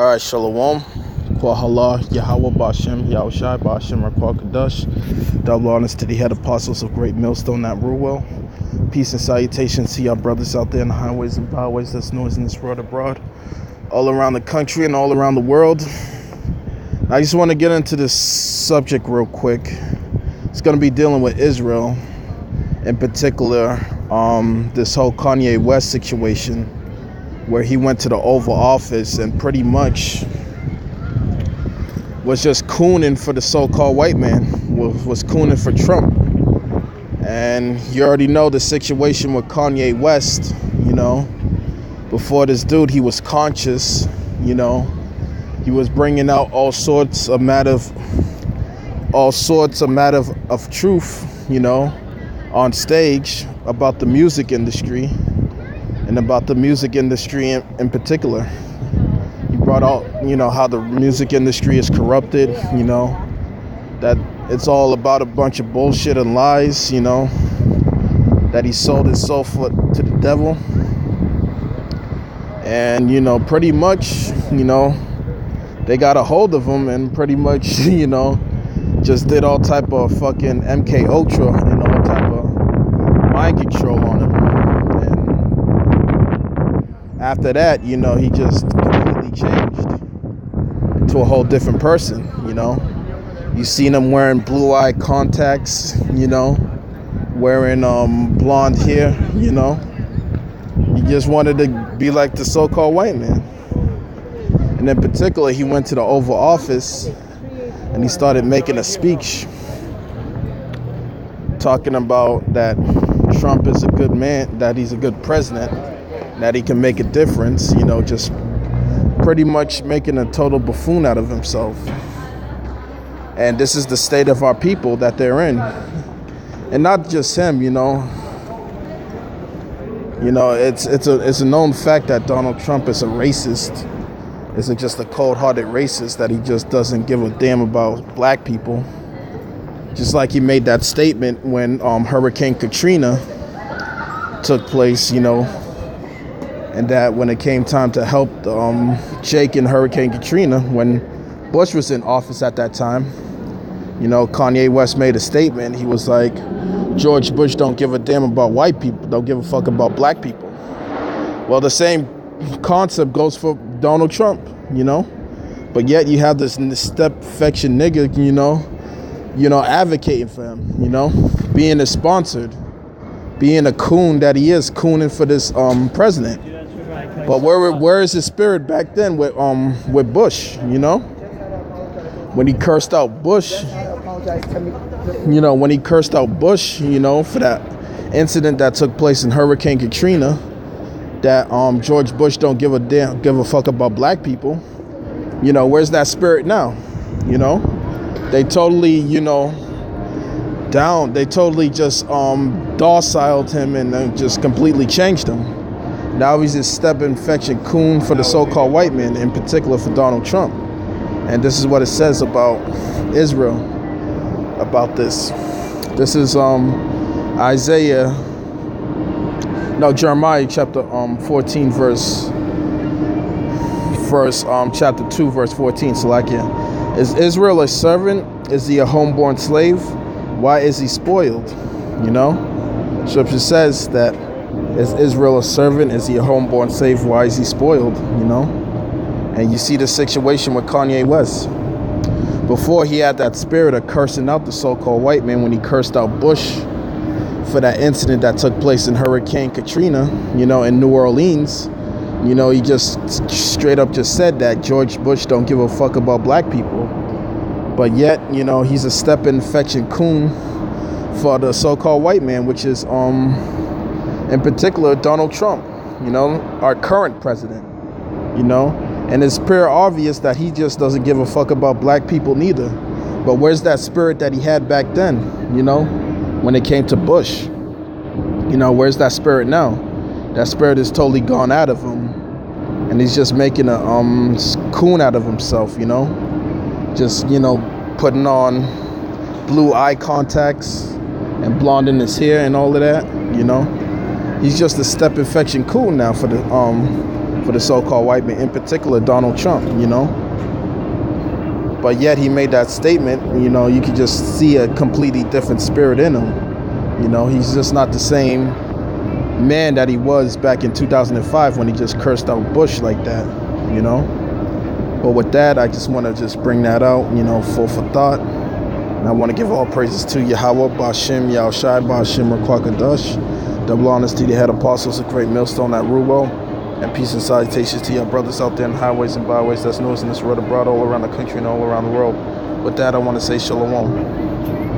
Alright, Shalom. Kwahala, Yahweh Bashem, Yahushai Bashem, Raquel Kadosh. Double honors to the head apostles of Great Millstone at Ruwell. Peace and salutations to y'all brothers out there in the highways and byways that's noise in this world abroad. All around the country and all around the world. I just want to get into this subject real quick. It's going to be dealing with Israel. In particular, this whole Kanye West situation, where he went to the Oval Office and pretty much was just cooning for the so-called white man, was cooning for Trump. And you already know the situation with Kanye West, you know. Before this dude, he was conscious, you know. He was bringing out all sorts of matter of truth, you know, on stage about the music industry. And about the music industry in particular. He brought out, you know, how the music industry is corrupted, you know, that it's all about a bunch of bullshit and lies, you know, that he sold his soul to the devil. And, you know, pretty much, you know, they got a hold of him and pretty much, you know, just did all type of fucking MK Ultra and all type of mind control on him. After that, you know, he just completely changed to a whole different person, you know. You seen him wearing blue-eye contacts, you know, wearing blonde hair, you know. He just wanted to be like the so-called white man. And in particular, he went to the Oval Office and he started making a speech talking about that Trump is a good man, that he's a good president, that he can make a difference, you know, just pretty much making a total buffoon out of himself. And this is the state of our people that they're in. And not just him, you know. You know, it's a known fact that Donald Trump is a racist. Isn't just a cold-hearted racist, that he just doesn't give a damn about black people. Just like he made that statement when Hurricane Katrina took place, you know, and that when it came time to help Jake in Hurricane Katrina, when Bush was in office at that time, you know, Kanye West made a statement. He was like, George Bush don't give a damn about white people, don't give a fuck about black people. Well, the same concept goes for Donald Trump, you know, but yet you have this step-fection nigga, you know, advocating for him, you know, being sponsored, being a coon that he is, cooning for this president. But where is his spirit back then with Bush, you know? When he cursed out Bush, you know, for that incident that took place in Hurricane Katrina, that George Bush don't give a fuck about black people. You know, where's that spirit now? You know? They totally, you know, they totally just dociled him and just completely changed him. Now he's a step-infection coon for the so-called white man, in particular for Donald Trump. And this is what it says about Israel, about this. This is Jeremiah chapter 14, chapter 2, verse 14. Salakia. Is Israel a servant? Is he a homeborn slave? Why is he spoiled? You know? Scripture says that, is Israel a servant? Is he a homeborn slave? Why is he spoiled? You know? And you see the situation with Kanye West. Before, he had that spirit of cursing out the so-called white man when he cursed out Bush for that incident that took place in Hurricane Katrina, you know, in New Orleans. You know, he just straight up just said that George Bush don't give a fuck about black people. But yet, you know, he's a step-infection coon for the so-called white man, which is, in particular, Donald Trump, you know, our current president, you know. And it's pure obvious that he just doesn't give a fuck about black people neither. But where's that spirit that he had back then, you know, when it came to Bush? You know, where's that spirit now? That spirit is totally gone out of him. And he's just making a coon out of himself, you know. Just, you know, putting on blue eye contacts and blonding his hair and all of that, you know. He's just a step-infection coon now for for the so-called white man, in particular Donald Trump, you know. But yet he made that statement, you know, you could just see a completely different spirit in him. You know, he's just not the same man that he was back in 2005 when he just cursed out Bush like that, you know. But with that, I just want to just bring that out, you know, full for thought. And I want to give all praises to Yahweh, Bashim, Yahushai, Bashim, Rakwakadash. Double honors to the head apostles, a great millstone at Rubo. And peace and salutations to your brothers out there in highways and byways that's known in this world abroad, all around the country and all around the world. With that, I want to say shalom.